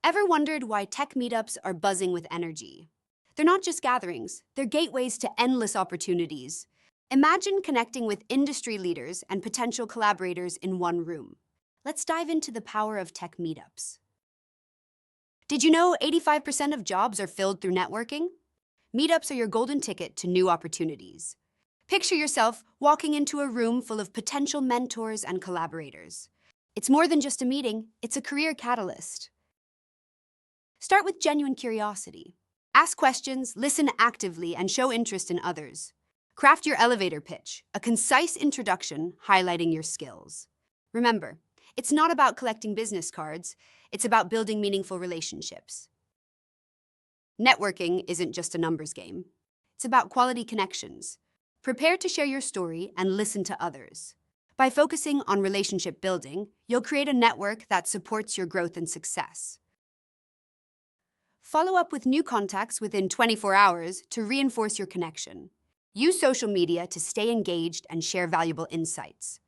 Ever wondered why tech meetups are buzzing with energy? They're not just gatherings, they're gateways to endless opportunities. Imagine connecting with industry leaders and potential collaborators in one room. Let's dive into the power of tech meetups. Did you know 85% of jobs are filled through networking? Meetups are your golden ticket to new opportunities. Picture yourself walking into a room full of potential mentors and collaborators. It's more than just a meeting, it's a career catalyst. Start with genuine curiosity. Ask questions, listen actively, and show interest in others. Craft your elevator pitch, a concise introduction highlighting your skills. Remember, it's not about collecting business cards, it's about building meaningful relationships. Networking isn't just a numbers game. It's about quality connections. Prepare to share your story and listen to others. By focusing on relationship building, you'll create a network that supports your growth and success. Follow up with new contacts within 24 hours to reinforce your connection. Use social media to stay engaged and share valuable insights.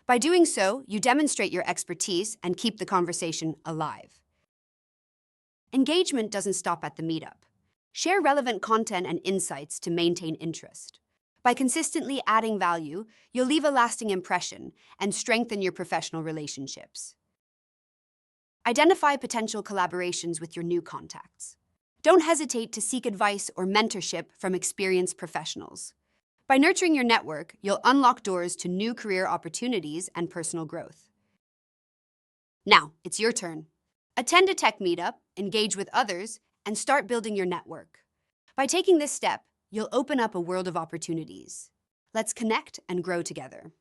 By doing so, you demonstrate your expertise and keep the conversation alive. Engagement doesn't stop at the meetup. Share relevant content and insights to maintain interest. By consistently adding value, you'll leave a lasting impression and strengthen your professional relationships. Identify potential collaborations with your new contacts. Don't hesitate to seek advice or mentorship from experienced professionals. By nurturing your network, you'll unlock doors to new career opportunities and personal growth. Now, it's your turn. Attend a tech meetup, engage with others, and start building your network. By taking this step, you'll open up a world of opportunities. Let's connect and grow together.